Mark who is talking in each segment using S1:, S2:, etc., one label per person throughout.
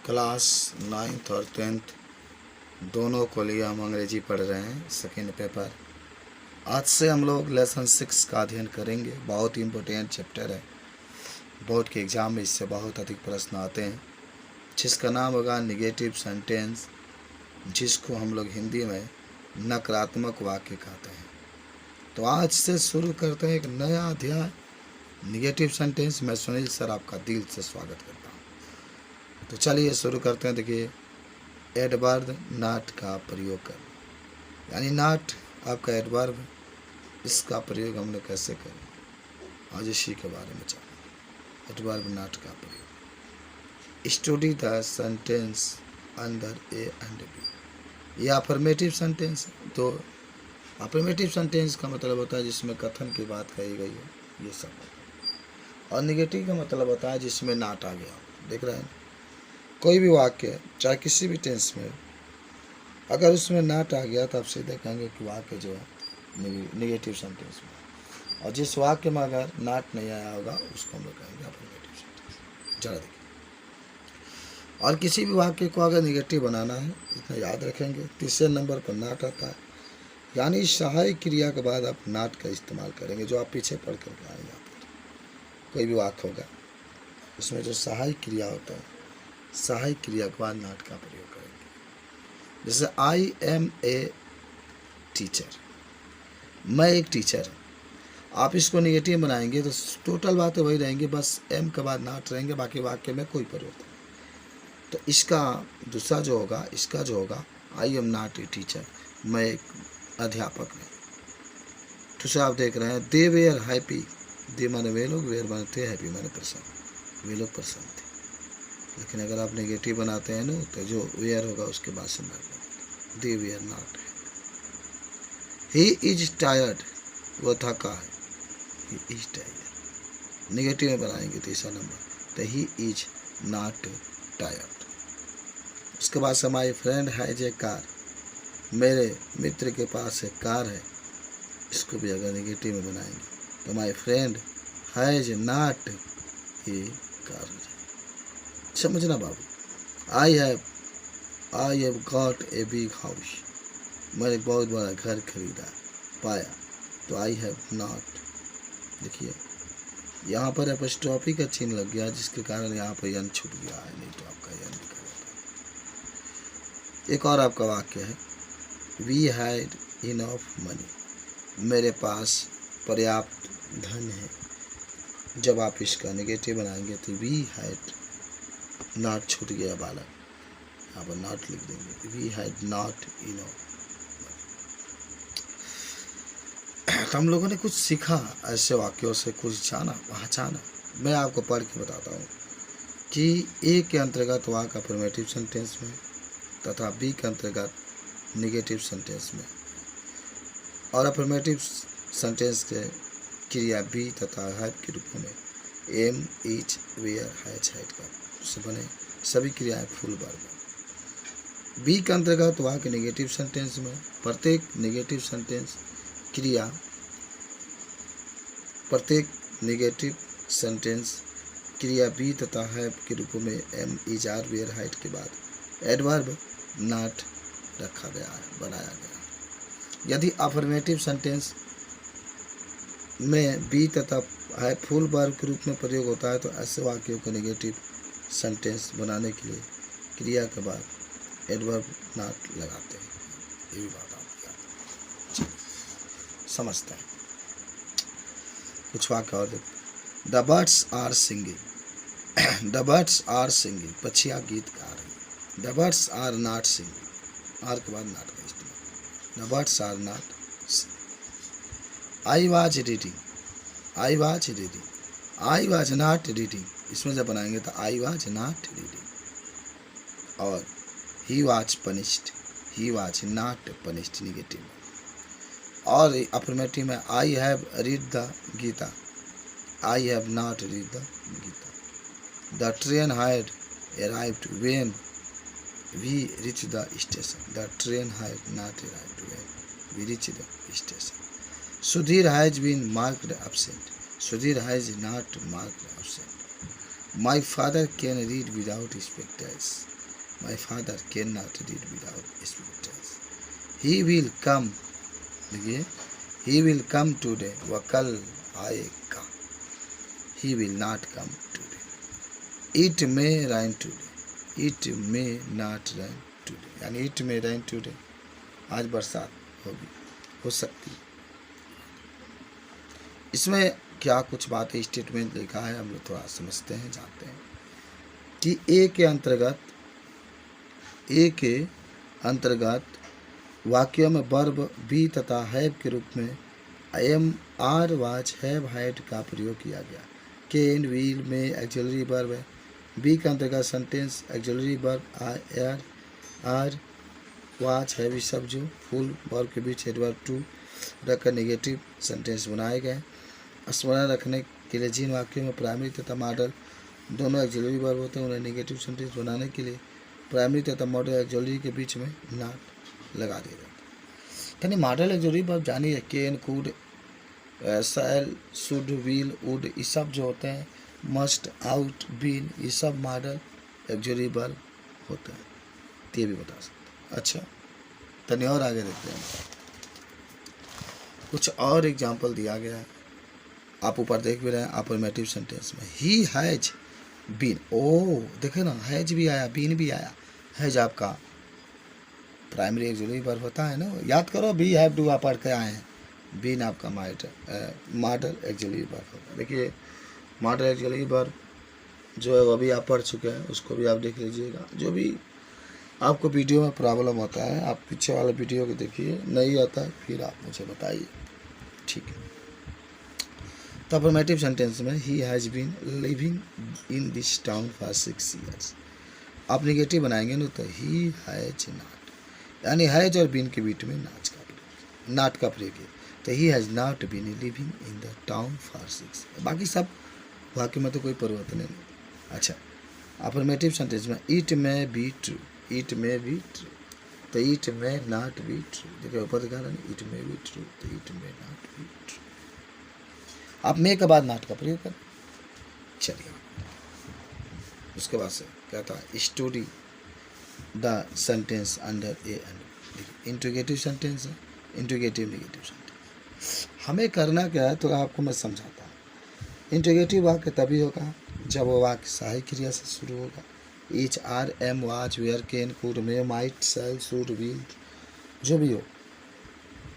S1: Class 9th और 10th दोनों को लिए हम अंग्रेजी पढ़ रहे हैं, सेकेंड पेपर। आज से हम लोग लेसन 6 का अध्ययन करेंगे। बहुत ही इम्पोर्टेंट चैप्टर है, बोर्ड के एग्ज़ाम में इससे बहुत अधिक प्रश्न आते हैं, जिसका नाम होगा निगेटिव सेंटेंस, जिसको हम लोग हिंदी में नकारात्मक वाक्य कहते हैं। तो आज से शुरू करते हैं एक नया अध्याय, निगेटिव सेंटेंस। मैं सुनील सर आपका दिल से स्वागत करता हूँ। तो चलिए शुरू करते हैं। देखिए, एडवर्ब नॉट का प्रयोग कर, यानी नॉट आपका एडवर्ब, इसका प्रयोग हम लोग कैसे करें, आज इसी के बारे में जानें। एडवर्ब नॉट का प्रयोग। Study the sentence under A and B. यह अफर्मेटिव सेंटेंस है। तो अफर्मेटिव सेंटेंस का मतलब होता है जिसमें कथन की बात कही गई है, ये सब। और निगेटिव का मतलब होता है जिसमें नॉट आ गया। देख रहे हैं, कोई भी वाक्य चाहे किसी भी टेंस में, अगर उसमें नॉट आ गया तो आप सीधे कहेंगे कि वाक्य जो है निगेटिव सेंटेंस में। और जिस वाक्य में अगर नॉट नहीं आया होगा उसको हम लोग कहेंगे अफर्मेटिव सेंटेंस। जरा देखिए, और किसी भी वाक्य को अगर निगेटिव बनाना है, इतना याद रखेंगे, तीसरे नंबर पर नॉट आता है, यानी सहायक क्रिया के बाद आप नॉट का इस्तेमाल करेंगे, जो आप पीछे पढ़ करके आएंगे। कोई भी वाक्य होगा उसमें जो सहायक क्रिया होता है, सहायक क्रिया के बाद नॉट का प्रयोग करेंगे। जैसे आई एम ए टीचर, मैं एक टीचर हूँ। आप इसको निगेटिव बनाएंगे तो टोटल बातें वही रहेंगी, बस एम के बाद नॉट रहेंगे, बाकी वाक्य में कोई परिवर्तन नहीं। तो इसका दूसरा जो होगा, इसका जो होगा, I am not a teacher, मैं एक अध्यापक नहीं। दूसरा आप देख रहे हैं, दे वेयर हैप्पी, दे माने वे लोग, वेयर माने थे, हैप्पी माने प्रसन्न, वे लोग प्रसन्न थे। लेकिन अगर आप नेगेटिव बनाते हैं ना, तो जो वेयर होगा उसके बाद से नॉट लगेगा। They were not. He is tired, वो थका है, ही इज टायर्ड। नेगेटिव में बनाएंगे तीसरा नंबर, तो ही इज नॉट टायर्ड। उसके बाद से माई फ्रेंड हैज ए कार, मेरे मित्र के पास एक कार है। इसको भी अगर नेगेटिव में बनाएंगे तो my friend has not a car. समझना बाबू। I have got a big house, मैंने एक बहुत बड़ा घर खरीदा पाया, तो आई हैव नॉट। देखिए, यहाँ पर एपोस्ट्रोफी का चिन्ह लग गया, जिसके कारण यहाँ पर यन छूट गया है, नहीं तो आपका यन लिखा जाता। एक और आपका वाक्य है, वी हैड इनफ मनी, मेरे पास पर्याप्त धन है। जब आप इसका नेगेटिव बनाएंगे तो वी हैड नॉट छूट गया बालक, यहाँ पर नॉट लिख देंगे, वी हैड नॉट इनफ। तो हम लोगों ने कुछ सीखा, ऐसे वाक्यों से कुछ जाना, पहचाना। मैं आपको पढ़ के बताता हूँ कि ए के अंतर्गत वाक्य अफर्मेटिव सेंटेंस में तथा बी के अंतर्गत निगेटिव सेंटेंस में। और अफर्मेटिव सेंटेंस के क्रिया बी तथा हैव के रूपों में am, is, were, has, had का से बने सभी क्रियाएं फुल वर्ग। बी के अंतर्गत वाक्य नेगेटिव सेंटेंस में प्रत्येक नेगेटिव सेंटेंस क्रिया बी तथा हैव के रूपों में am, is, are, were, had के बाद एडवर्ब नॉट रखा गया है, बनाया गया है। यदि अफर्मेटिव सेंटेंस में बी तथा है फुल वर्ब के रूप में प्रयोग होता है, तो ऐसे वाक्यों को नेगेटिव सेंटेंस बनाने के लिए क्रिया के बाद एडवर्ब नॉट लगाते हैं। ये भी बात आप याद समझते हैं। कुछ वाक्य और देखते। The birds are singing, the birds are singing, पक्षियाँ गीत गा रही हैं। The birds are not singing, are के बाद नॉट का इस्तेमाल। The birds are not singing. I was reading, I was reading, I was not reading, इसमें जब बनाएंगे तो आई वाज नॉट रीडिंग। और he was punished, he was not punished, negative. और अफर्मेटिव में I have read the Gita, I have not read the Gita. The train had arrived when we reach the station, the train had not arrived when we reach the station. Sudhir has been marked absent, Sudhir has not marked absent. My father can read without spectacles. My father can not read without speech. He will come, देखिए he will come today, वह कल आएगा। He will not come today. It may rain today, it may not rain today, यानी it may rain today, आज बरसात होगी, हो सकती। इसमें क्या कुछ बातें स्टेटमेंट लिखा है, हम लोग थोड़ा समझते हैं, जानते हैं कि ए के अंतर्गत वाक्यों में वर्ब बी तथा हैव के रूप में am, are, was, have, had का प्रयोग किया गया। कैन, विल, में एक्सिलरी वर्ब है। बी के अंतर्गत sentence auxiliary verb are, was, have सब जो फुल वर्ब के बीच एडवर्ब टू रखकर नेगेटिव सेंटेंस बनाए गए। स्मरण रखने के लिए जिन वाक्यों में प्राइमरी तथा मॉडल दोनों एक्सिलरी वर्ब होते हैं, उन्हें नेगेटिव सेंटेंस बनाने के लिए प्राइमरी तथा मॉडल एक्सिलरी के बीच में नॉट लगा दिया जाता है। यानी मॉडल एक्सिलरी वर्ब जानिए, can, could, shall, should, will, would, ये सब जो होते हैं, मस्ट, आउट, बीन, ये सब मॉडल एक्सिलरी वर्ब होते हैं, ये भी बता सकते हैं। अच्छा, तनी और आगे देखते हैं, कुछ और एग्जाम्पल दिया गया है, आप ऊपर देख भी रहे हैं अफर्मेटिव सेंटेंस में। ही हैज बीन, ओ देखे ना, हैज भी आया, बीन भी आया। हैज आपका प्राइमरी एक्सिलरी वर्ब होता है ना, याद करो, बी हैव डू आप पढ़ के आए हैं। बीन आपका मॉडल एक्सिलरी वर्ब होगा। देखिए मॉडल एक्सिलरी वर्ब जो है वो भी आप पढ़ चुके हैं, उसको भी आप देख लीजिएगा। जो भी आपको वीडियो में प्रॉब्लम होता है, आप पीछे वाले वीडियो को देखिए, नहीं आता है फिर आप मुझे बताइए, ठीक है। तो अफर्मेटिव सेंटेंस में he has been living in this town for 6 years। आप निगेटिव बनाएंगे ना तो ही हैज नॉट, यानी हैज और बीन के बीच में नॉट का प्रयोग है, तो he has not been living in the town for 6। बाकी सब वाक्य में तो कोई परिवर्तन नहीं। अच्छा, अफर्मेटिव सेंटेंस में it may be true, it may be true, तो it may not be true. देखिए ऊपर दिखा रहा है, इट मे बी ट्रू, तो it may not be true. आप मे के बाद नॉट का प्रयोग करें। चलिए उसके बाद से कहता है study the sentence under A and. देखिए इंट्रोगेटिव सेंटेंस है, इंट्रोगेटिव नेगेटिव सेंटेंस। हमें करना क्या है तो आपको मैं समझाता हूँ। इंट्रोगेटिव वाक्य तभी होगा जब वो वाक्य सहायक क्रिया से शुरू होगा। Is, are, am, was, were, can, could, may, might, shall, should, will, जो भी हो,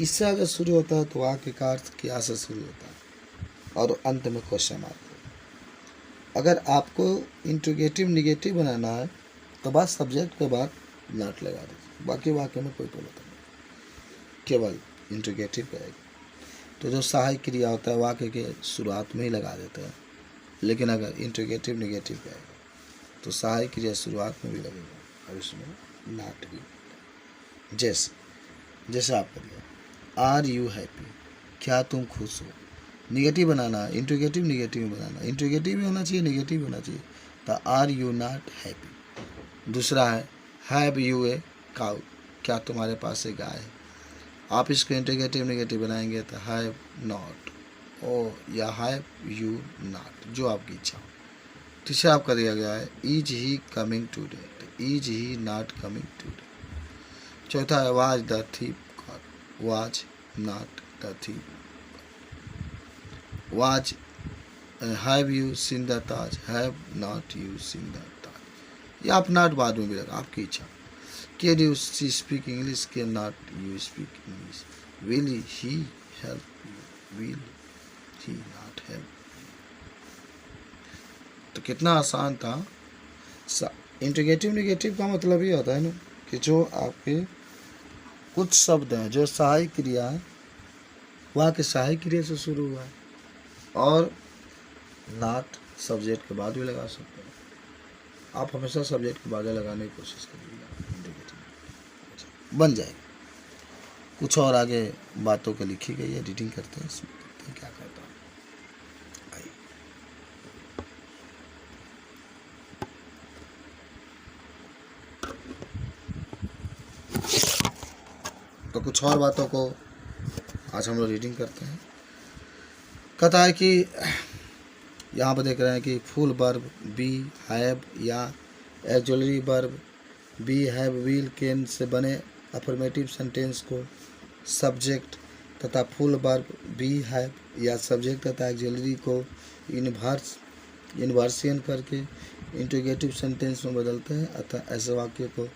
S1: इससे अगर शुरू होता है तो वाक्य का अर्थ क्या से शुरू होता है और अंत में क्वेश्चन मार्क। अगर आपको इंट्रोगेटिव निगेटिव बनाना है तो बस सब्जेक्ट के बाद नॉट लगा दीजिए, बाकी वाक्य में कोई परिवर्तन नहीं, केवल इंट्रोगेटिव करेगा। तो जो सहायक क्रिया होता है वाक्य के शुरुआत में ही लगा देते हैं, लेकिन अगर इंट्रोगेटिव निगेटिव करेगा तो सहायक क्रिया शुरुआत में भी लगेगा और उसमें नॉट भी। जैसे आप करिए, आर यू हैप्पी, क्या तुम खुश हो। निगेटिव बनाना, इंट्रोगेटिव निगेटिव बनाना, इंट्रोगेटिव भी होना चाहिए, निगेटिव भी होना चाहिए। तो आर यू नॉट हैप्पी। दूसरा है हैव यू ए काउ, क्या तुम्हारे पास एक गाय है। आप इसको इंट्रोगेटिव निगेटिव बनाएंगे तो हैव नॉट ओ या हैव यू नॉट, जो आपकी इच्छा हो। तीसरा आपका दिया गया है इज ही कमिंग टूडे, तो is he not coming today. चौथा है was the thief caught, was not the thief. Was have you seen the Taj, have not you seen the Taj. या आप नॉट बाद में भी लगा, आपकी इच्छा। Can you speak English, can not you speak English. Will he help you, will he not help. तो कितना आसान था। इंट्रोगेटिव निगेटिव का मतलब ये होता है ना कि जो आपके कुछ शब्द हैं जो सहायक क्रिया है वहाँ के सहायक क्रिया से शुरू हुआ है और नॉट सब्जेक्ट के बाद भी लगा सकते हैं। आप हमेशा सब्जेक्ट के बाद लगाने की कोशिश करिएगा, इंडिकेटिव बन जाएगा। कुछ और आगे बातों को लिखी गई है, एडिटिंग करते हैं, इसमें देखते हैं क्या करता है। तो कुछ और बातों को आज हम लोग रीडिंग करते हैं। कहता है कि यहाँ पर देख रहे हैं कि फुल वर्ब बी, हैव या axillary verb B have will can say बने अफर्मेटिव सेंटेंस को सब्जेक्ट तथा फुल वर्ब बी हैव या सब्जेक्ट तथा एक्सिलरी को इन्वर्सियन करके इंट्रोगेटिव सेंटेंस में बदलते हैं। अतः ऐसे वाक्य को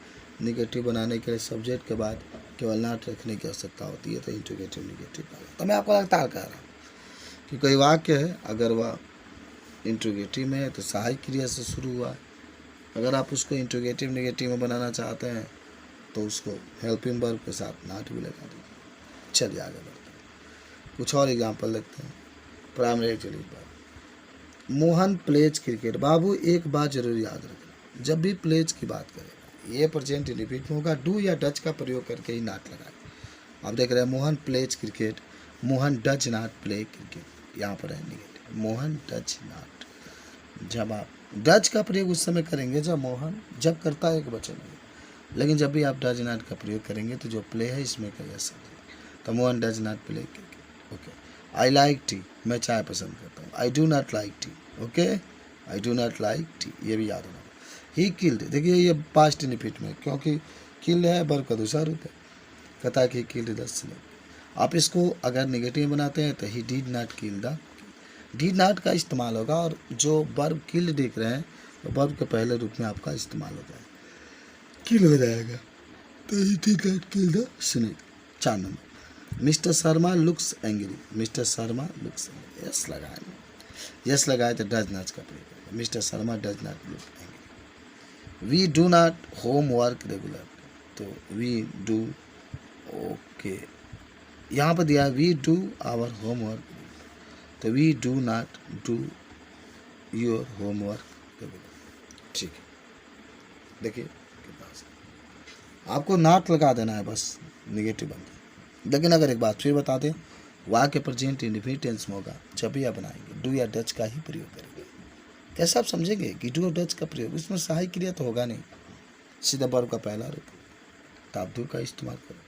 S1: निगेटिव बनाने के लिए सब्जेक्ट के बाद केवल नॉट रखने की आवश्यकता होती है, तो इंट्रोगेटिव निगेटिव। तो मैं आपको लगातार कह रहा हूँ कि कोई वाक्य है, अगर वह इंट्रोगेटिव में है तो सहायक क्रिया से शुरू हुआ है। अगर आप उसको इंट्रोगेटिव निगेटिव में बनाना चाहते हैं तो उसको हेल्पिंग वर्ब के साथ नॉट भी लगा दीजिए। चलिए आगे बढ़ते हैं, कुछ और एग्जाम्पल देखते हैं। Primary auxiliary verb, Mohan plays cricket. बाबू एक बात जरूर याद रखें, जब भी प्लेज की बात करेगा ये प्रेजेंट इंडिफिनिट में होगा, डू या डच का प्रयोग करके ही नॉट लगाए। आप देख रहे हैं Mohan plays cricket, Mohan does not play cricket, यहाँ पर है निगेटिव, मोहन डज नॉट। जब आप डज का प्रयोग उस समय करेंगे जब मोहन जब करता है एक वचन में, लेकिन जब भी आप डज नॉट का प्रयोग करेंगे तो जो प्ले है इसमें कहेगा सब्जेक्ट। तो Mohan does not play cricket. Okay, I like T, मैं चाय पसंद करता हूँ। I do not like T. Okay, I do not like T, ये भी याद होना। ही किल्ड, देखिए ये पास्ट इंडिफिनिट में, क्योंकि किल्ड है वर्ब का दूसरा रूप है, कहता है कि किल्ड द स्नेक। आप इसको अगर निगेटिव बनाते हैं तो he did not kill the, did not का इस्तेमाल होगा और जो वर्ब किल्ड देख रहे हैं तो वर्ब के पहले रूप में आपका इस्तेमाल हो जाएगा, किल हो जाएगा। तो he did not kill the snake. 4 number, mister Sharma looks angry. Mister Sharma looks angry, yes लगाए, यस लगाए तो डज नॉट का प्रयोग करेगा। Mister Sharma does not look angry. We do not homework regular, तो वी डू, ओके यहाँ पर दिया वी डू आवर होमवर्क, तो we do not do your homework regular. ठीक है, देखिए आपको नॉट लगा देना है बस, निगेटिव बनता। लेकिन अगर एक बात फिर बता दें, वाक्य प्रेजेंट इंडिफिनिट टेंस में होगा जब भी आप बनाएंगे डू या डच का ही प्रयोग करेंगे। कैसे आप समझेंगे कि डू और डच का प्रयोग, उसमें सहायक क्रिया तो होगा नहीं, सीधा वर्ब का पहला रूप, तो आप डू का इस्तेमाल करें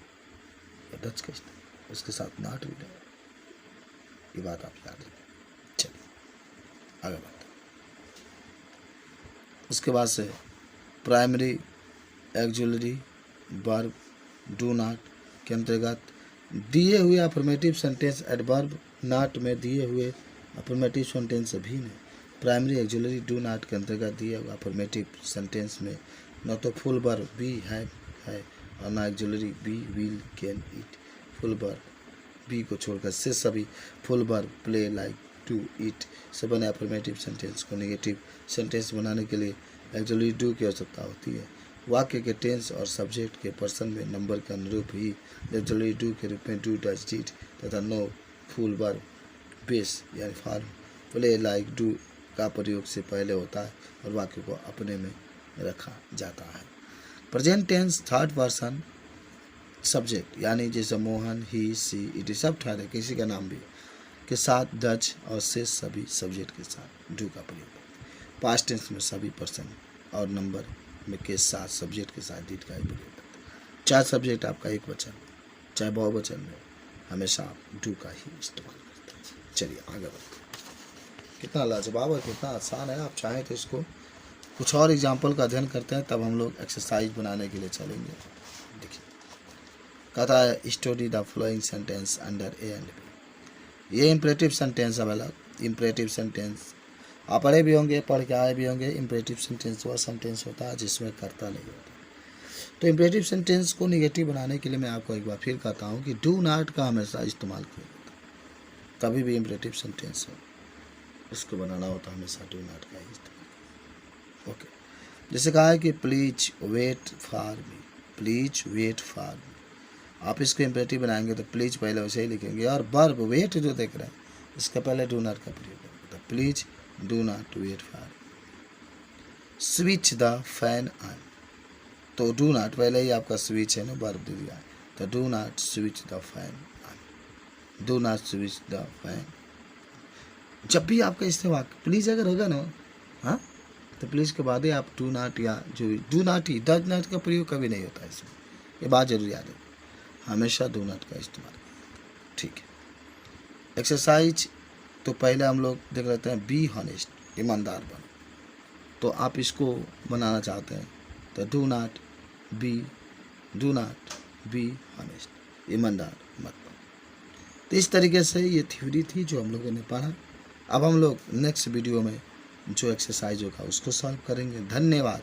S1: या डच का इस्तेमाल, उसके साथ नॉट भी लगा, ये बात आप याद रखें। चलिए आगे बढ़ते हैं। उसके बाद से primary auxiliary verb do not के अंतर्गत दिए हुए अफर्मेटिव सेंटेंस एडवर्ब नॉट में दिए हुए अफर्मेटिव सेंटेंस भी नहीं। प्राइमरी एक्सिलरी डू नॉट के अंतर्गत दिए हुए अफर्मेटिव सेंटेंस में न तो फुल वर्ब बी है और न auxiliary be will can eat. Full verb be को छोड़कर से सभी full verb play like to eat से बने अफर्मेटिव सेंटेंस को निगेटिव सेंटेंस बनाने के लिए एक्सिलरी डू की आवश्यकता होती है। वाक्य के टेंस और सब्जेक्ट के पर्सन में नंबर के अनुरूप ही एक्सिलरी डू के रूप में डू डज डिड तथा नो फुल वर्ब बेस यानी फॉर्म प्ले लाइक डू का प्रयोग से पहले होता है और वाक्य को अपने में रखा जाता है। Present tense third person subject यानी जैसे मोहन ही सी इट सब ठहरे किसी का नाम भी के साथ डज और से सभी सब्जेक्ट के साथ डू का प्रयोग। पास्ट टेंस में सभी पर्सन और नंबर में के साथ सब्जेक्ट के साथ डिड का ही प्रयोग करते हैं। 4 सब्जेक्ट आपका एक वचन चाहे बहुवचन में हमेशा आप डू का ही इस्तेमाल करते हैं। चलिए आगे बढ़ते हैं। कितना लाजवाब और कितना आसान है, आप चाहें तो इसको कुछ और एग्जाम्पल का अध्ययन करते हैं तब हम लोग एक्सरसाइज बनाने के लिए चलेंगे। देखिए कहता है study the following sentence under A and B. ये इम्परेटिव सेंटेंस है वाला। इम्परेटिव सेंटेंस आप पढ़े भी होंगे, पढ़ के आए भी होंगे। इम्परेटिव सेंटेंस वह सेंटेंस होता है जिसमें कर्ता नहीं होता। तो इम्परेटिव सेंटेंस को निगेटिव बनाने के लिए मैं आपको एक बार फिर कहता हूँ कि डू नॉट का हमेशा इस्तेमाल किया जाता है। कभी भी इम्परेटिव सेंटेंस हो उसको बनाना होता है हमेशा डू नॉट का ही इस्तेमाल। ओके, जैसे कहा है कि please wait for me, please wait for me. आप इसको इम्परेटिव बनाएंगे तो प्लीज पहले वैसे ही लिखेंगे और वर्ब वेट जो देख रहे हैं इसका पहले डू नॉट का प्रयोग करेंगे। तो please do not wait for. Switch the fan on, तो डू नॉट पहले ही आपका स्विच है ना, वर्ब दे दिया, तो do not switch the fan on, do not switch the fan. जब भी आपका इस्तेमाल प्लीज़ अगर होगा ना, हाँ, तो प्लीज़ के बाद ही आप डू नॉट या जो भी do not he does not का प्रयोग कभी नहीं होता है इसमें, ये बात जरूर याद है, हमेशा डू नॉट का इस्तेमाल। ठीक है, एक्सरसाइज तो पहले हम लोग देख लेते हैं बी हॉनेस्ट, ईमानदार बनो। तो आप इसको बनाना चाहते हैं तो do not do not be honest, ईमानदार मत बनो। तो इस तरीके से ये थ्योरी थी जो हम लोगों ने पढ़ा। अब हम लोग नेक्स्ट वीडियो में जो एक्सरसाइज होगा उसको सॉल्व करेंगे। धन्यवाद।